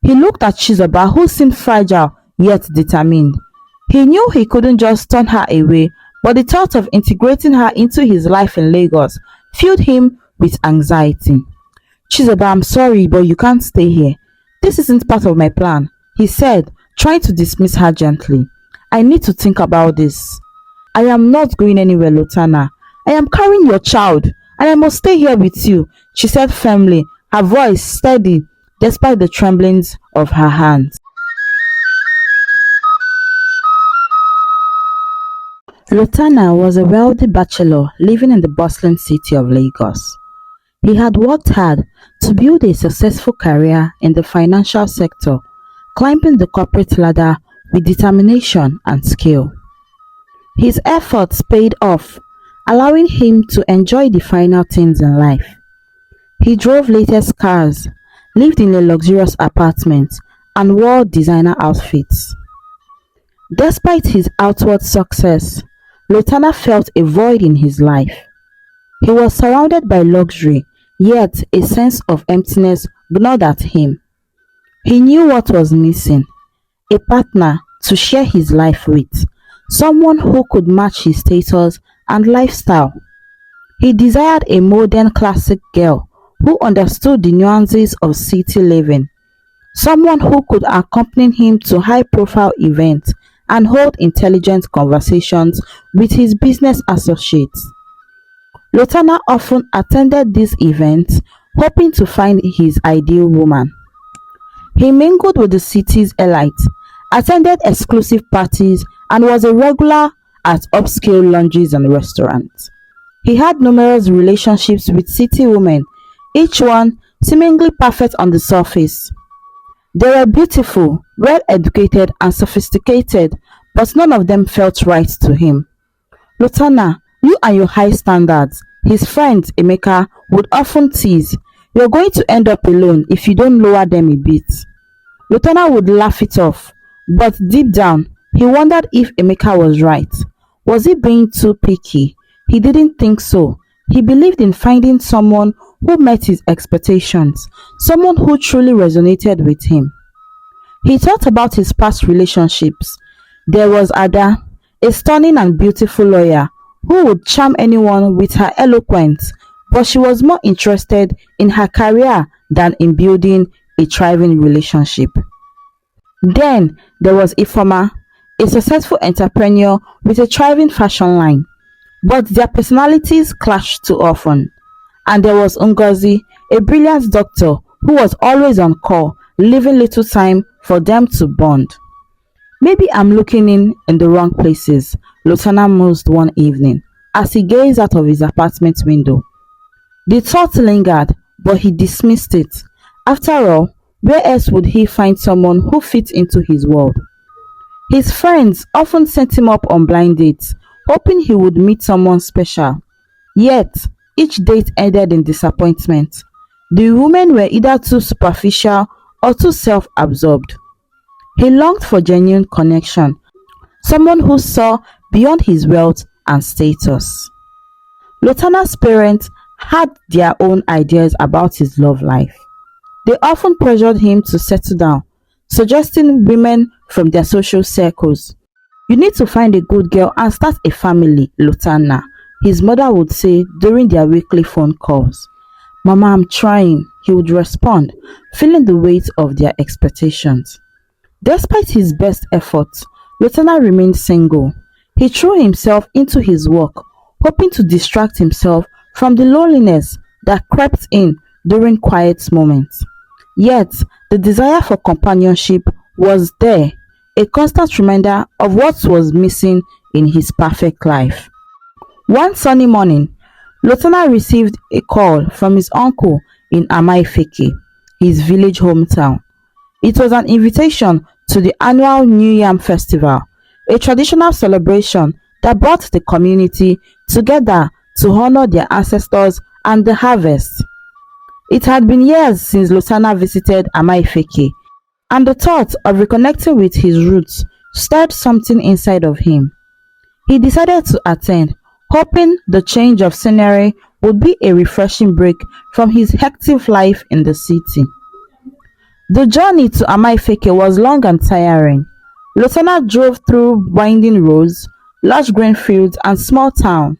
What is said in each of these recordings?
He looked at Chizoba, who seemed fragile yet determined. He knew he couldn't just turn her away, but the thought of integrating her into his life in Lagos filled him with anxiety. Chizoba, I'm sorry, but you can't stay here. This isn't part of my plan, he said, trying to dismiss her gently. I need to think about this. I am not going anywhere, Lotanna. I am carrying your child, and I must stay here with you, she said firmly, her voice steady despite the tremblings of her hands. Lotanna was a wealthy bachelor living in the bustling city of Lagos. He had worked hard to build a successful career in the financial sector, climbing the corporate ladder with determination and skill. His efforts paid off, allowing him to enjoy the finer things in life. He drove latest cars, lived in a luxurious apartment, and wore designer outfits. Despite his outward success, Lotanna felt a void in his life. He was surrounded by luxury, yet a sense of emptiness gnawed at him. He knew what was missing: a partner to share his life with, someone who could match his status and lifestyle. He desired a modern classic girl who understood the nuances of city living, someone who could accompany him to high-profile events and hold intelligent conversations with his business associates. Lotanna often attended these events, hoping to find his ideal woman. He mingled with the city's elite, attended exclusive parties, and was a regular at upscale lounges and restaurants. He had numerous relationships with city women, each one seemingly perfect on the surface. They were beautiful, well-educated, and sophisticated, but none of them felt right to him. Lotanna, you and your high standards, his friend Emeka would often tease. You're going to end up alone if you don't lower them a bit. Lotanna would laugh it off, but deep down, he wondered if Emeka was right. Was he being too picky? He didn't think so. He believed in finding someone who met his expectations, someone who truly resonated with him. He thought about his past relationships. There was Ada, a stunning and beautiful lawyer who would charm anyone with her eloquence, but she was more interested in her career than in building a thriving relationship. Then there was Ifoma, a successful entrepreneur with a thriving fashion line, but their personalities clashed too often. And there was Ngozi, a brilliant doctor who was always on call, leaving little time for them to bond. Maybe I'm looking in the wrong places, Lotanna mused one evening as he gazed out of his apartment window. The thought lingered, but he dismissed it. After all, where else would he find someone who fit into his world? His friends often sent him up on blind dates, hoping he would meet someone special. Yet, each date ended in disappointment. The women were either too superficial or too self-absorbed. He longed for genuine connection, someone who saw beyond his wealth and status. Lotanna's parents had their own ideas about his love life. They often pressured him to settle down, suggesting women from their social circles. You need to find a good girl and start a family, Lotanna, his mother would say during their weekly phone calls. Mama, I'm trying, he would respond, feeling the weight of their expectations. Despite his best efforts, Lotanna remained single. He threw himself into his work, hoping to distract himself from the loneliness that crept in during quiet moments. Yet, the desire for companionship was there, a constant reminder of what was missing in his perfect life. One sunny morning, Lotanna received a call from his uncle in Amaifeke, his village hometown. It was an invitation to the annual New Yam Festival, a traditional celebration that brought the community together to honor their ancestors and the harvest. It had been years since Lotanna visited Amaifeke, and the thought of reconnecting with his roots stirred something inside of him. He decided to attend, hoping the change of scenery would be a refreshing break from his hectic life in the city. The journey to Amaifeke was long and tiring. Lotanna drove through winding roads, lush green fields and small town.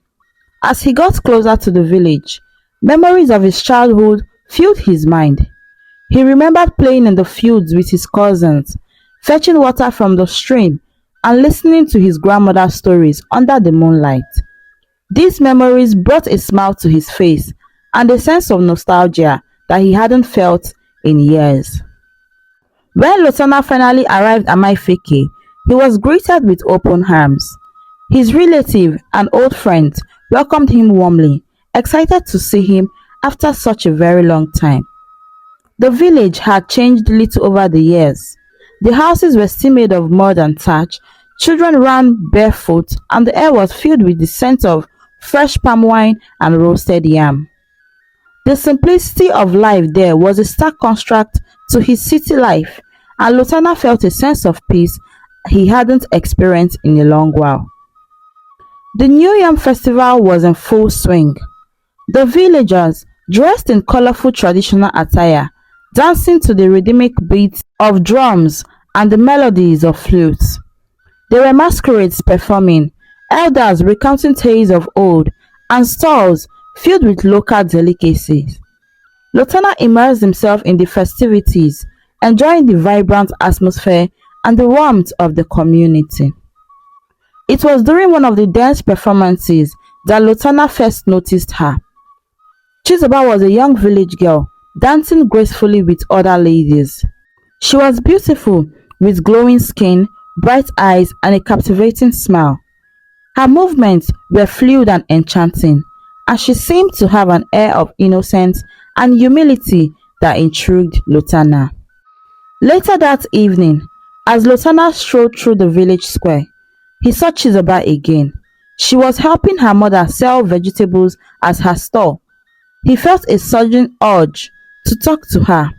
As he got closer to the village, memories of his childhood filled his mind. He remembered playing in the fields with his cousins, fetching water from the stream, and listening to his grandmother's stories under the moonlight. These memories brought a smile to his face and a sense of nostalgia that he hadn't felt in years. When Lotanna finally arrived at Maifeke, he was greeted with open arms. His relative and old friends welcomed him warmly, excited to see him after such a very long time. The village had changed little over the years. The houses were still made of mud and thatch, children ran barefoot, and the air was filled with the scent of fresh palm wine and roasted yam. The simplicity of life there was a stark contrast to his city life, and Lotanna felt a sense of peace he hadn't experienced in a long while. The New Yam Festival was in full swing. The villagers, dressed in colorful traditional attire, dancing to the rhythmic beats of drums and the melodies of flutes. There were masquerades performing, elders recounting tales of old, and stalls filled with local delicacies. Lotanna immersed himself in the festivities, enjoying the vibrant atmosphere and the warmth of the community. It was during one of the dance performances that Lotanna first noticed her. Chizoba was a young village girl dancing gracefully with other ladies. She was beautiful with glowing skin, bright eyes, and a captivating smile. Her movements were fluid and enchanting, and she seemed to have an air of innocence and humility that intrigued Lotanna. Later that evening, as Lotanna strolled through the village square, he saw Chizoba again. She was helping her mother sell vegetables at her stall. He felt a sudden urge to talk to her.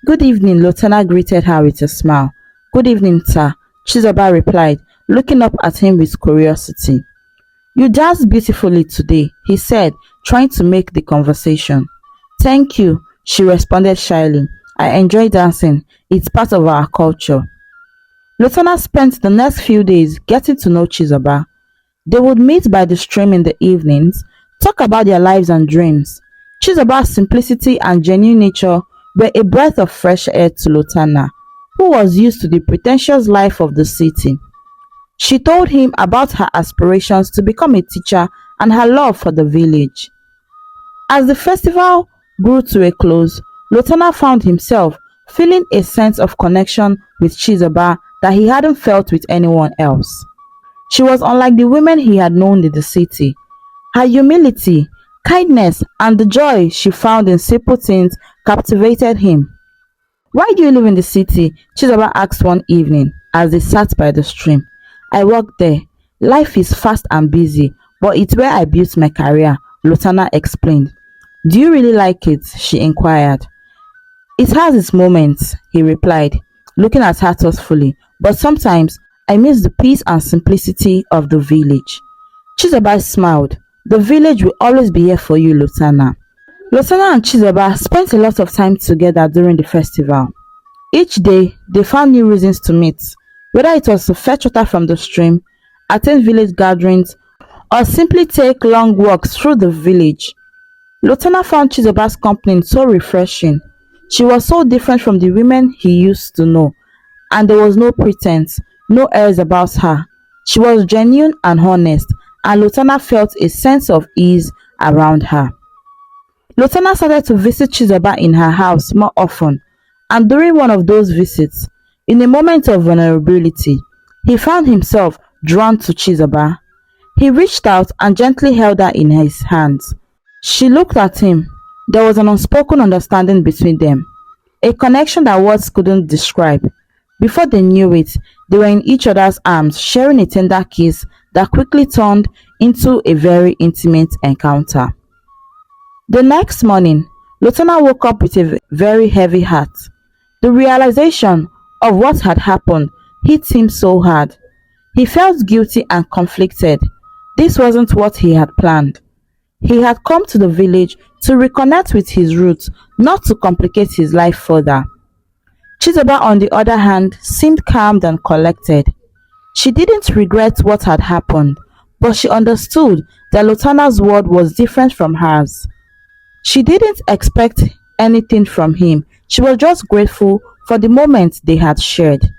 "Good evening," Lotanna greeted her with a smile. "Good evening, sir," Chizoba replied, looking up at him with curiosity. "You danced beautifully today," he said, trying to make the conversation. "Thank you," she responded shyly. "I enjoy dancing. It's part of our culture." Lotanna spent the next few days getting to know Chizoba. They would meet by the stream in the evenings, talk about their lives and dreams. Chizoba's simplicity and genuine nature were a breath of fresh air to Lotanna, who was used to the pretentious life of the city. She told him about her aspirations to become a teacher and her love for the village. As the festival grew to a close, Lotanna found himself feeling a sense of connection with Chizoba that he hadn't felt with anyone else. She was unlike the women he had known in the city. Her humility, kindness, and the joy she found in simple things captivated him. "Why do you live in the city?" Chizoba asked one evening as they sat by the stream. "I work there. Life is fast and busy, but it's where I built my career," Lotanna explained. "Do you really like it?" she inquired. "It has its moments," he replied, looking at her thoughtfully, "but sometimes I miss the peace and simplicity of the village." Chizoba smiled. "The village will always be here for you, Lotanna." Lotanna and Chizoba spent a lot of time together during the festival. Each day, they found new reasons to meet, whether it was to fetch water from the stream, attend village gatherings, or simply take long walks through the village. Lotanna found Chizoba's company so refreshing. She was so different from the women he used to know, and there was no pretense, no airs about her. She was genuine and honest, and Lotanna felt a sense of ease around her. Lotanna started to visit Chizoba in her house more often, and during one of those visits, in a moment of vulnerability, he found himself drawn to Chizoba. He reached out and gently held her in his hands. She looked at him. There was an unspoken understanding between them, a connection that words couldn't describe. Before they knew it, they were in each other's arms, sharing a tender kiss that quickly turned into a very intimate encounter. The next morning, Lotanna woke up with a very heavy heart. The realization of what had happened hit him so hard. He felt guilty and conflicted. This wasn't what he had planned. He had come to the village to reconnect with his roots, not to complicate his life further. Chizoba, on the other hand, seemed calm and collected. She didn't regret what had happened, but she understood that Lotanna's world was different from hers. She didn't expect anything from him. She was just grateful for the moment they had shared.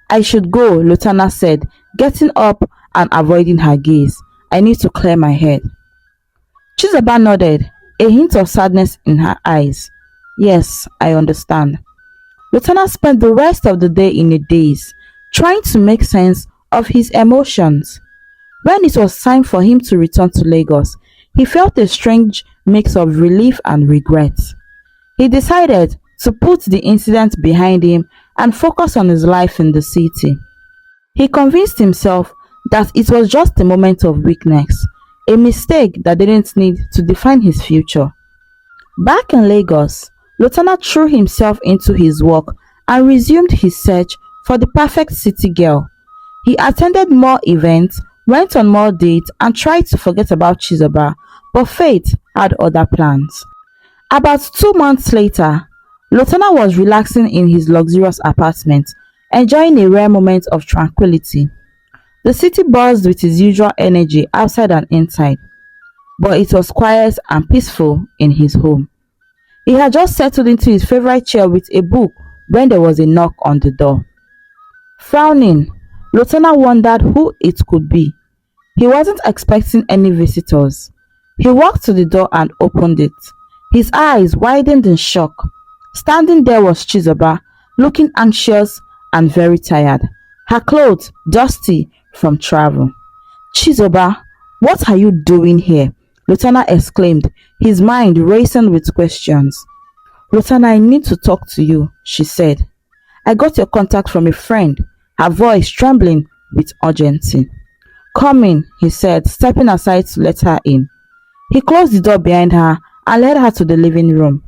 I should go, Lotanna said, getting up and avoiding her gaze. I need to clear my head. Chizoba nodded, a hint of sadness in her eyes. Yes, I understand. Lotanna spent the rest of the day in a daze, trying to make sense of his emotions. When it was time for him to return to Lagos, he felt a strange mix of relief and regret. He decided to put the incident behind him and focus on his life in the city. He convinced himself that it was just a moment of weakness, a mistake that didn't need to define his future. Back in Lagos, Lotanna threw himself into his work and resumed his search for the perfect city girl. He attended more events, went on more dates, and tried to forget about Chizoba, but fate had other plans. About 2 months later, Lotanna was relaxing in his luxurious apartment, enjoying a rare moment of tranquility. The city buzzed with its usual energy outside and inside, but it was quiet and peaceful in his home. He had just settled into his favorite chair with a book when there was a knock on the door. Frowning, Lotanna wondered who it could be. He wasn't expecting any visitors. He walked to the door and opened it. His eyes widened in shock. Standing there was Chizoba, looking anxious and very tired, her clothes dusty from travel. Chizoba, what are you doing here? Lotanna exclaimed, his mind racing with questions. Lotanna, I need to talk to you, she said. I got your contact from a friend, her voice trembling with urgency. Come in, he said, stepping aside to let her in. He closed the door behind her and led her to the living room.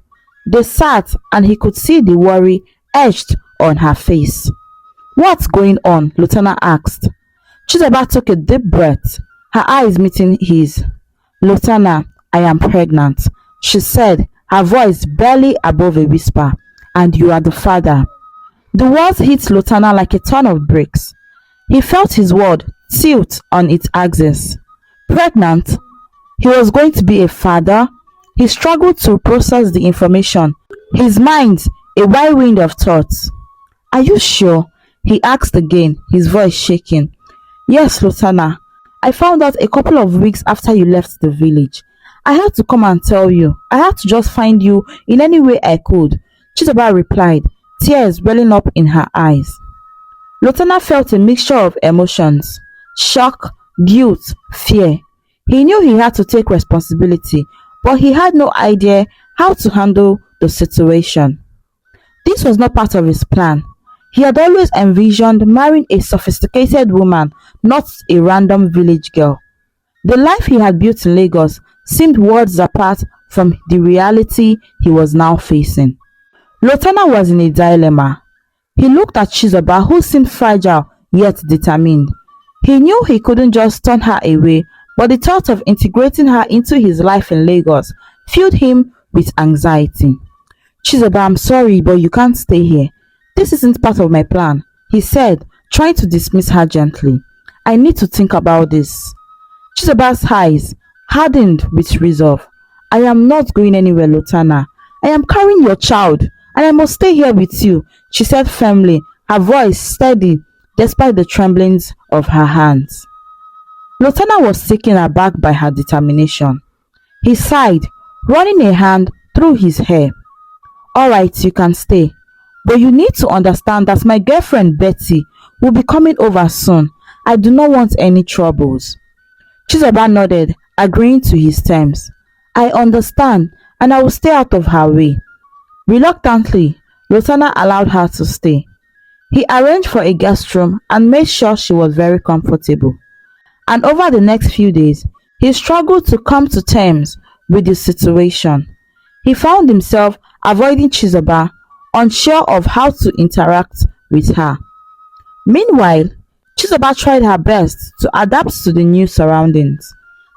They sat and he could see the worry etched on her face. What's going on? Lotanna asked. Chizoba took a deep breath, her eyes meeting his. Lotanna, I am pregnant, she said, her voice barely above a whisper, and you are the father. The words hit Lotanna like a ton of bricks. He felt his world tilt on its axis. Pregnant? He was going to be a father? He struggled to process the information, his mind a whirlwind of thoughts. Are you sure? He asked again, his voice shaking. Yes, Lotanna. I found out a couple of weeks after you left the village. I had to come and tell you. I had to just find you in any way I could. Chizoba replied, tears welling up in her eyes. Lotanna felt a mixture of emotions, shock, guilt, fear. He knew he had to take responsibility, but he had no idea how to handle the situation. This was not part of his plan. He had always envisioned marrying a sophisticated woman, not a random village girl. The life he had built in Lagos seemed worlds apart from the reality he was now facing. Lotanna was in a dilemma. He looked at Chizoba, who seemed fragile yet determined. He knew he couldn't just turn her away, but the thought of integrating her into his life in Lagos filled him with anxiety. Chizoba, I'm sorry, but you can't stay here. This isn't part of my plan, he said, trying to dismiss her gently. I need to think about this. Chizoba's eyes hardened with resolve. I am not going anywhere, Lotanna. I am carrying your child, and I must stay here with you, she said firmly, her voice steady despite the tremblings of her hands. Lotanna was taken aback by her determination. He sighed, running a hand through his hair. All right, you can stay. But you need to understand that my girlfriend Betty will be coming over soon. I do not want any troubles. Chizoba nodded, agreeing to his terms. I understand, and I will stay out of her way. Reluctantly, Lotanna allowed her to stay. He arranged for a guest room and made sure she was very comfortable. And over the next few days, he struggled to come to terms with the situation. He found himself avoiding Chizoba, unsure of how to interact with her. Meanwhile, Chizoba tried her best to adapt to the new surroundings.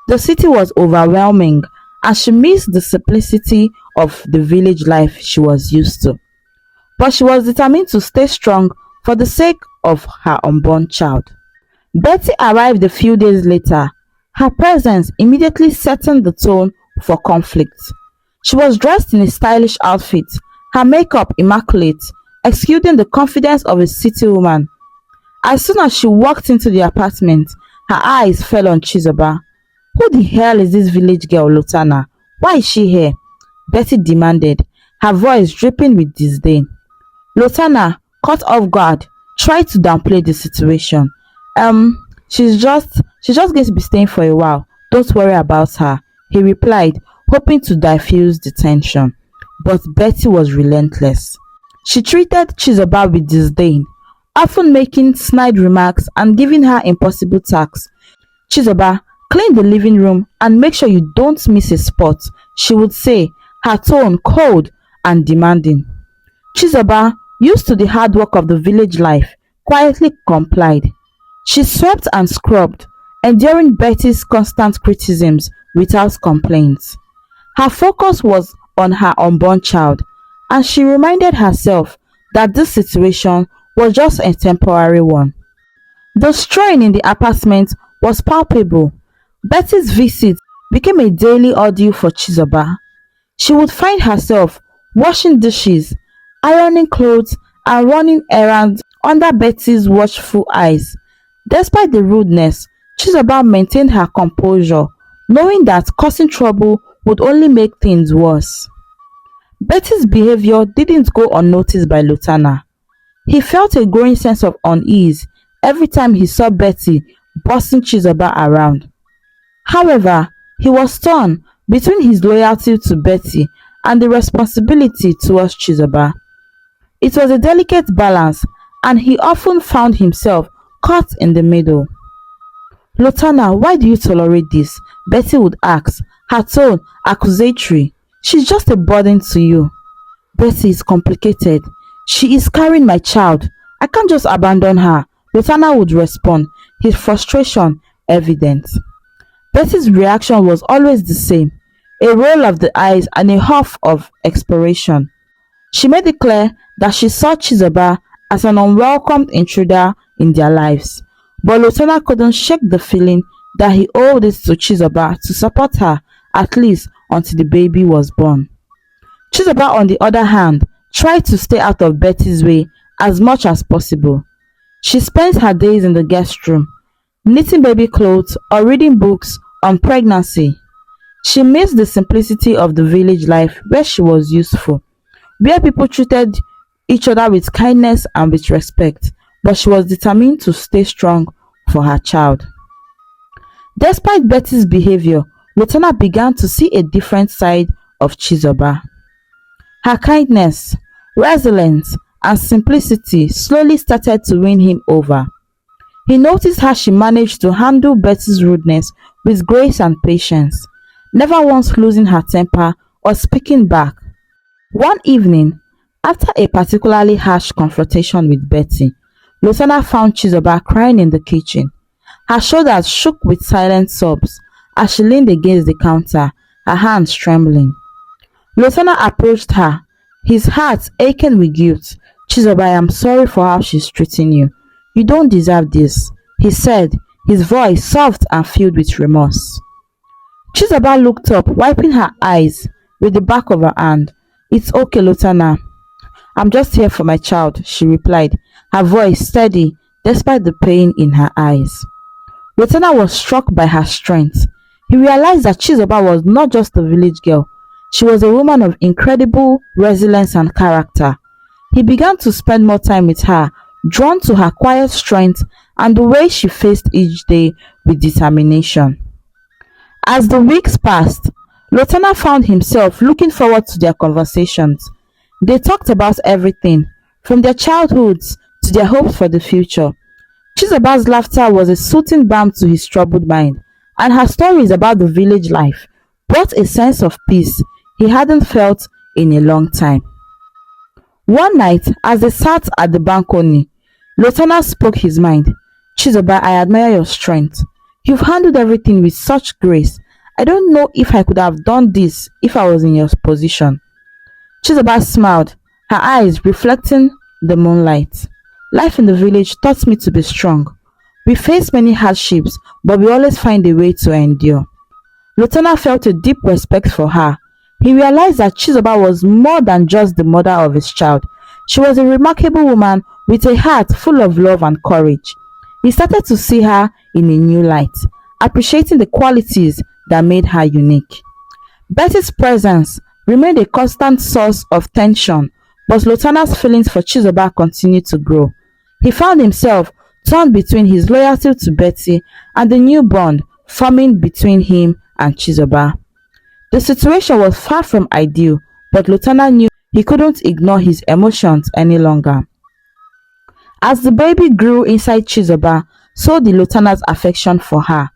The city was overwhelming, and she missed the simplicity of the village life she was used to. but she was determined to stay strong for the sake of her unborn child. Betty arrived a few days later. Her presence immediately set the tone for conflict. She was dressed in a stylish outfit, her makeup immaculate, exuding the confidence of a city woman. As soon as she walked into the apartment, her eyes fell on Chizoba. "Who the hell is this village girl, Lotanna? Why is she here?" Betty demanded, her voice dripping with disdain. Lotanna, caught off guard, tried to downplay the situation. Um, she's just going to be staying for a while. Don't worry about her," he replied, hoping to diffuse the tension. But Betty was relentless. She treated Chizoba with disdain, often making snide remarks and giving her impossible tasks. "Chizoba, clean the living room and make sure you don't miss a spot," she would say, her tone cold and demanding. Chizoba, used to the hard work of the village life, quietly complied. She swept and scrubbed, enduring Betty's constant criticisms without complaints. Her focus was on her unborn child, and she reminded herself that this situation was just a temporary one. The strain in the apartment was palpable. Betty's visits became a daily ordeal for Chizoba. She would find herself washing dishes, ironing clothes, and running errands under Betty's watchful eyes. Despite the rudeness, Chizoba maintained her composure, knowing that causing trouble would only make things worse. Betty's behavior didn't go unnoticed by Lotanna. He felt a growing sense of unease every time he saw Betty bossing Chizoba around. However, he was torn between his loyalty to Betty and the responsibility towards Chizoba. It was a delicate balance, and he often found himself caught in the middle. "Lotanna, why do you tolerate this?" Betty would ask, her tone accusatory. "She's just a burden to you." "Betty is complicated. She is carrying my child. I can't just abandon her," Lotanna would respond, his frustration evident. Betty's reaction was always the same, a roll of the eyes and a huff of expiration. She made it clear that she saw Chizoba as an unwelcomed intruder in their lives, but Lotanna couldn't shake the feeling that he owed it to Chizoba to support her at least until the baby was born. Chizoba, on the other hand, tried to stay out of Betty's way as much as possible. She spent her days in the guest room, knitting baby clothes or reading books on pregnancy. She missed the simplicity of the village life where she was useful, where people treated each other with kindness and with respect, but she was determined to stay strong for her child. Despite Betty's behavior, Lotanna began to see a different side of Chizoba. Her kindness, resilience, and simplicity slowly started to win him over. He noticed how she managed to handle Betty's rudeness with grace and patience, never once losing her temper or speaking back. One evening, after a particularly harsh confrontation with Betty, Lotanna found Chizoba crying in the kitchen. Her shoulders shook with silent sobs as she leaned against the counter, her hands trembling. Lotanna approached her, his heart aching with guilt. "Chizoba, I am sorry for how she's treating you. You don't deserve this," he said, his voice soft and filled with remorse. Chizoba looked up, wiping her eyes with the back of her hand. "It's okay, Lotanna. I'm just here for my child," she replied, her voice steady despite the pain in her eyes. Lotanna was struck by her strength. He realized that Chizoba was not just a village girl. She was a woman of incredible resilience and character. He began to spend more time with her, drawn to her quiet strength and the way she faced each day with determination. As the weeks passed, Lotanna found himself looking forward to their conversations. They talked about everything, from their childhoods to their hopes for the future. Chizoba's laughter was a soothing balm to his troubled mind, and her stories about the village life brought a sense of peace he hadn't felt in a long time. One night, as they sat at the balcony, Lotanna spoke his mind. "Chizoba, I admire your strength. You've handled everything with such grace. I don't know if I could have done this if I was in your position." Chizoba smiled, her eyes reflecting the moonlight. Life in the village taught me to be strong. We face many hardships, but we always find a way to endure. Lotanna felt a deep respect for her. He realized that Chizoba was more than just the mother of his child. She was a remarkable woman with a heart full of love and courage. He started to see her in a new light, appreciating the qualities that made her unique. Betty's presence remained a constant source of tension, but Lotanna's feelings for Chizoba continued to grow. He found himself torn between his loyalty to Betty and the new bond forming between him and Chizoba. The situation was far from ideal, but Lotanna knew he couldn't ignore his emotions any longer. As the baby grew inside Chizoba, so did Lotanna's affection for her.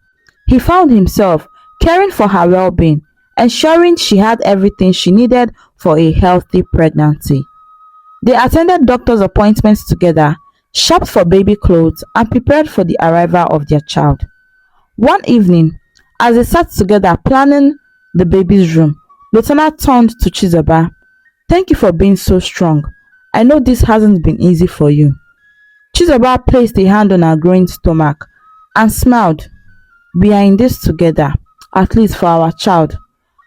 He found himself caring for her well-being, ensuring she had everything she needed for a healthy pregnancy. They attended doctor's appointments together, shopped for baby clothes, and prepared for the arrival of their child. One evening, as they sat together planning the baby's room, Lotanna turned to Chizoba. "Thank you for being so strong. I know this hasn't been easy for you." Chizoba placed a hand on her growing stomach and smiled. "We are in this together, at least for our child."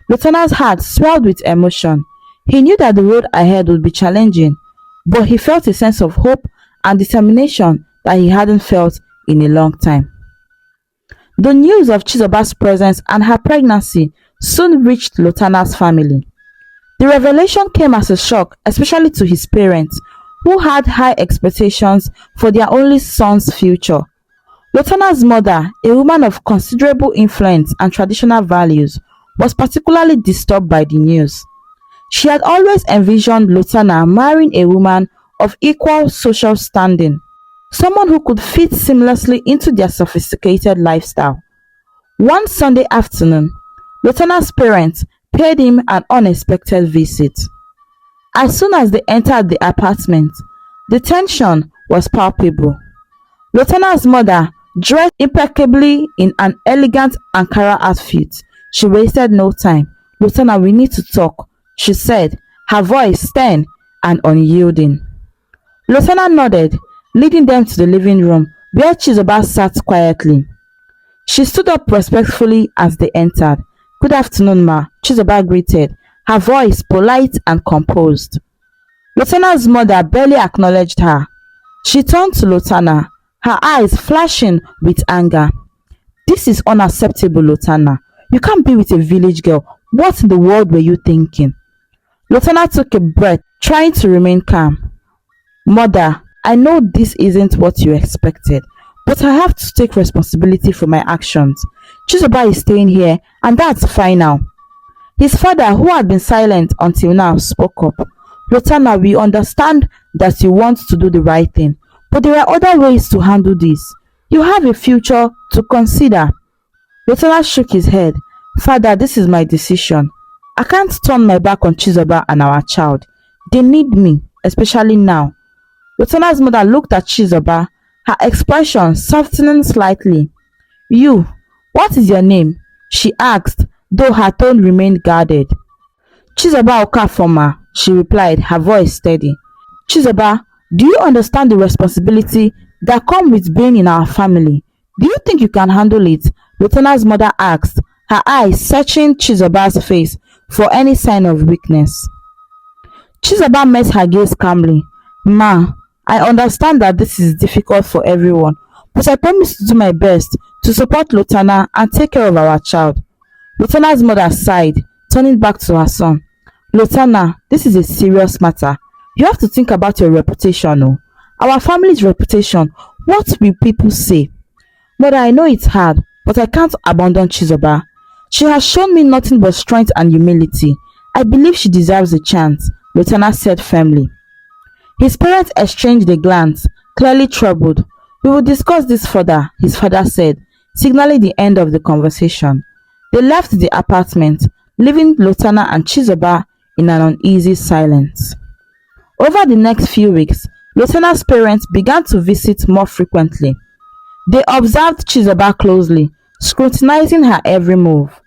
Lotanna's heart swelled with emotion. He knew that the road ahead would be challenging, but he felt a sense of hope and determination that he hadn't felt in a long time. The news of Chizoba's presence and her pregnancy soon reached Lotanna's family. The revelation came as a shock, especially to his parents, who had high expectations for their only son's future. Lotanna's mother, a woman of considerable influence and traditional values, was particularly disturbed by the news. She had always envisioned Lotanna marrying a woman of equal social standing, someone who could fit seamlessly into their sophisticated lifestyle. One Sunday afternoon, Lotanna's parents paid him an unexpected visit. As soon as they entered the apartment, the tension was palpable. Lotanna's mother, dressed impeccably in an elegant Ankara outfit, she wasted no time. "Lotanna, we need to talk," she said, her voice stern and unyielding. Lotanna nodded, leading them to the living room where Chizoba sat quietly. She stood up respectfully as they entered. "Good afternoon, ma," Chizoba greeted, her voice polite and composed. Lotanna's mother barely acknowledged her. She turned to Lotanna, her eyes flashing with anger. "This is unacceptable, Lotanna. You can't be with a village girl. What in the world were you thinking?" Lotanna took a breath, trying to remain calm. "Mother, I know this isn't what you expected, but I have to take responsibility for my actions. Chizoba is staying here, and that's final." His father, who had been silent until now, spoke up. "Lotanna, we understand that you want to do the right thing, but there are other ways to handle this. You have a future to consider." Lotanna shook his head. "Father, this is my decision. I can't turn my back on Chizoba and our child. They need me, especially now." Lotanna's mother looked at Chizoba, her expression softening slightly. "You, what is your name?" she asked, though her tone remained guarded. "Chizoba Okafoma," she replied, her voice steady. "Chizoba, do you understand the responsibility that comes with being in our family? Do you think you can handle it?" Lotanna's mother asked, her eyes searching Chizoba's face for any sign of weakness. Chizoba met her gaze calmly. "Ma, I understand that this is difficult for everyone, but I promise to do my best to support Lotanna and take care of our child." Lotanna's mother sighed, turning back to her son. "Lotanna, this is a serious matter. You have to think about your reputation. Oh. Our family's reputation. What will people say?" "Mother, I know it's hard, but I can't abandon Chizoba. She has shown me nothing but strength and humility. I believe she deserves a chance," Lotanna said firmly. His parents exchanged a glance, clearly troubled. "We will discuss this further," his father said, signaling the end of the conversation. They left the apartment, leaving Lotanna and Chizoba in an uneasy silence. Over the next few weeks, Lotanna's parents began to visit more frequently. They observed Chizoba closely, scrutinizing her every move.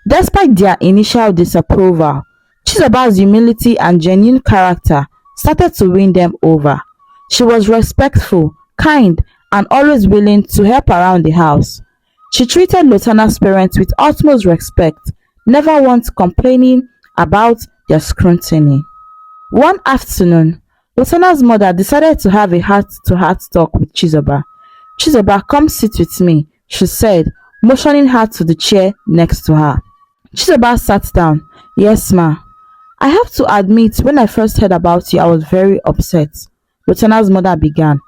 Despite their initial disapproval, Chizoba's humility and genuine character started to win them over. She was respectful, kind, and always willing to help around the house. She treated Lotanna's parents with utmost respect, never once complaining about their scrutiny. One afternoon, Lotanna's mother decided to have a heart-to-heart talk with Chizoba. "Chizoba, come sit with me," she said, motioning her to the chair next to her. Chizoba sat down. "Yes, ma. I have to admit, when I first heard about you, I was very upset," Lotanna's mother began.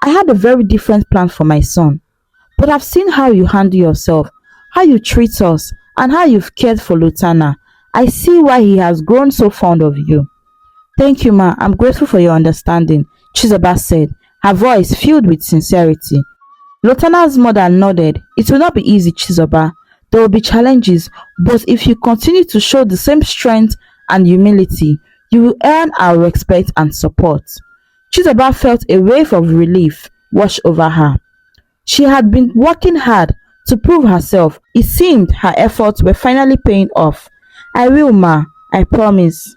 "I had a very different plan for my son. But I've seen how you handle yourself, how you treat us, and how you've cared for Lotanna. I see why he has grown so fond of you." "Thank you, ma. I'm grateful for your understanding," Chizoba said, her voice filled with sincerity. Lotanna's mother nodded. "It will not be easy, Chizoba. There will be challenges, but if you continue to show the same strength and humility, you will earn our respect and support." Chizoba felt a wave of relief wash over her. She had been working hard to prove herself. It seemed her efforts were finally paying off. "I will, ma. I promise."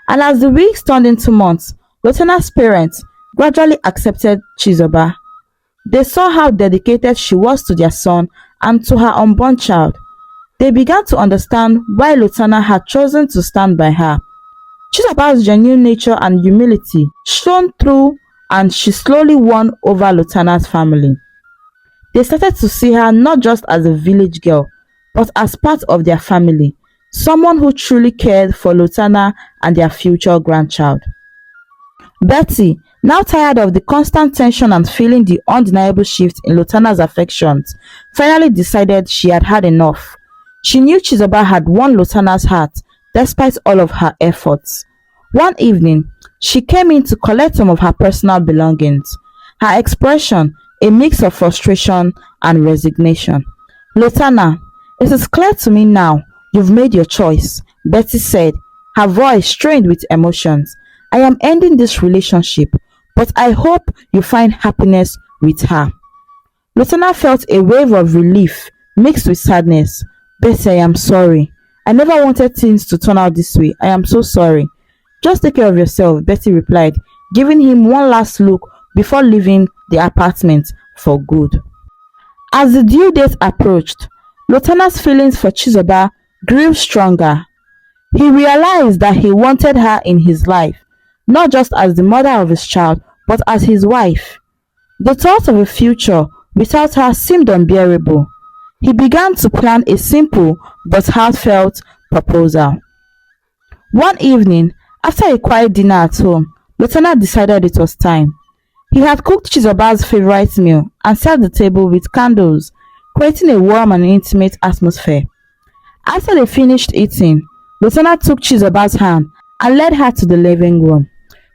And as the weeks turned into months, Lotanna's parents gradually accepted Chizoba. They saw how dedicated she was to their son and to her unborn child. They began to understand why Lotanna had chosen to stand by her. Chizoba's genuine nature and humility shone through, and she slowly won over Lotanna's family. They started to see her not just as a village girl, but as part of their family, someone who truly cared for Lotanna and their future grandchild. Betty, now tired of the constant tension and feeling the undeniable shift in Lotanna's affections, finally decided she had had enough. She knew Chizoba had won Lotanna's heart despite all of her efforts. One evening, she came in to collect some of her personal belongings. Her expression, a mix of frustration and resignation. "Lotanna, it is clear to me now you've made your choice," Betty said, her voice strained with emotions. "I am ending this relationship, but I hope you find happiness with her." Lotanna felt a wave of relief mixed with sadness. "Betty, I am sorry. I never wanted things to turn out this way. I am so sorry." "Just take care of yourself," Betty replied, giving him one last look before leaving the apartment for good. As the due date approached, Lotanna's feelings for Chizoba grew stronger. He realized that he wanted her in his life, not just as the mother of his child, but as his wife. The thought of a future without her seemed unbearable. He began to plan a simple but heartfelt proposal. One evening, after a quiet dinner at home, Lotanna decided it was time. He had cooked Chizoba's favorite meal and set the table with candles, creating a warm and intimate atmosphere. After they finished eating, Lotanna took Chizoba's hand and led her to the living room.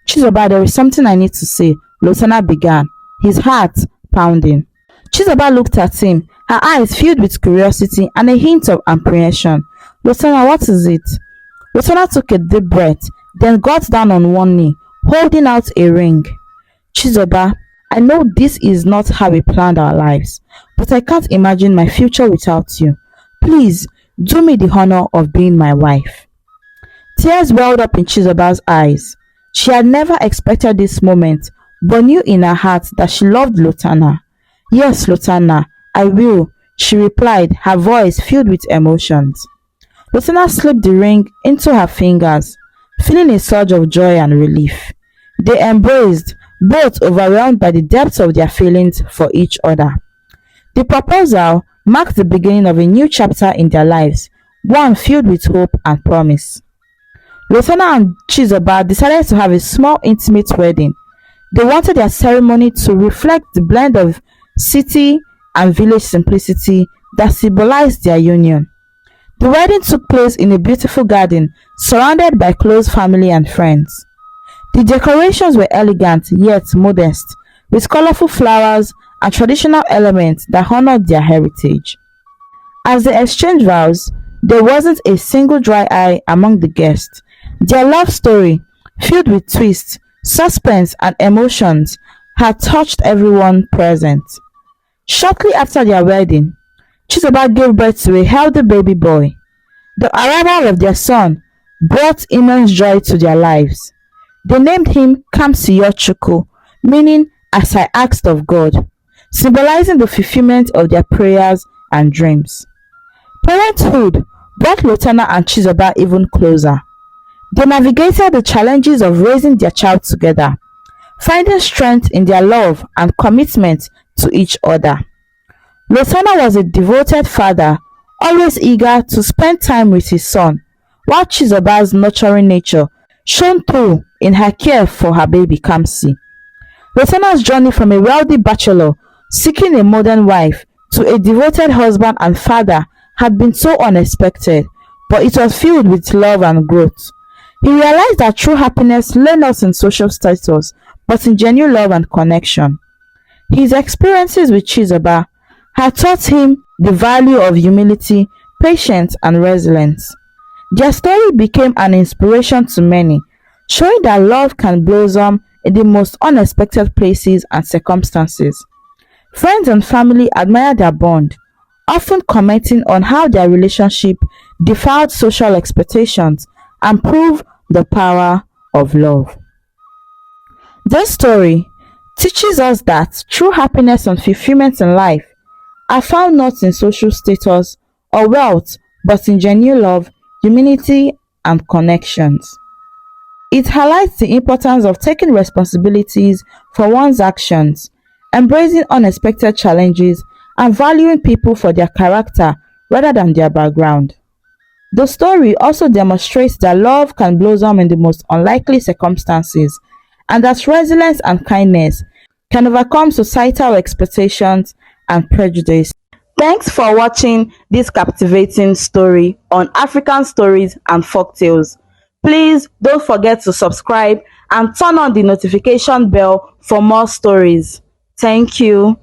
"Chizoba, there is something I need to say," Lotanna began, his heart pounding. Chizoba looked at him, her eyes filled with curiosity and a hint of apprehension. "Lotanna, what is it?" Lotanna took a deep breath, then got down on one knee, holding out a ring. "Chizoba, I know this is not how we planned our lives, but I can't imagine my future without you. Please, do me the honor of being my wife." Tears welled up in Chizoba's eyes. She had never expected this moment, but knew in her heart that she loved Lotanna. "Yes, Lotanna, I will," she replied, her voice filled with emotions. Lotanna slipped the ring into her fingers, feeling a surge of joy and relief. They embraced, both overwhelmed by the depth of their feelings for each other. The proposal marked the beginning of a new chapter in their lives, one filled with hope and promise. Lotanna and Chizoba decided to have a small intimate wedding. They wanted their ceremony to reflect the blend of city and village simplicity that symbolized their union. The wedding took place in a beautiful garden surrounded by close family and friends. The decorations were elegant yet modest, with colorful flowers and traditional elements that honored their heritage. As they exchanged vows, there wasn't a single dry eye among the guests. Their love story, filled with twists, suspense, and emotions, had touched everyone present. Shortly after their wedding, Chizoba gave birth to a healthy baby boy. The arrival of their son brought immense joy to their lives. They named him Kamsiyochukwu, meaning "as I asked of God," symbolizing the fulfillment of their prayers and dreams. Parenthood brought Lotanna and Chizoba even closer. They navigated the challenges of raising their child together, finding strength in their love and commitment to each other. Lotanna was a devoted father, always eager to spend time with his son, while Chizoba's nurturing nature shone through in her care for her baby Kamsi. Lotanna's journey from a wealthy bachelor seeking a modern wife to a devoted husband and father had been so unexpected, but it was filled with love and growth. He realized that true happiness lay not in social status, but in genuine love and connection. His experiences with Chizoba had taught him the value of humility, patience, and resilience. Their story became an inspiration to many, showing that love can blossom in the most unexpected places and circumstances. Friends and family admire their bond, often commenting on how their relationship defied social expectations and proved the power of love. This story teaches us that true happiness and fulfillment in life are found not in social status or wealth, but in genuine love, humility, and connections. It highlights the importance of taking responsibilities for one's actions, embracing unexpected challenges, and valuing people for their character rather than their background. The story also demonstrates that love can blossom in the most unlikely circumstances and that resilience and kindness can overcome societal expectations and prejudice. Thanks for watching this captivating story on African stories and folktales. Please don't forget to subscribe and turn on the notification bell for more stories. Thank you.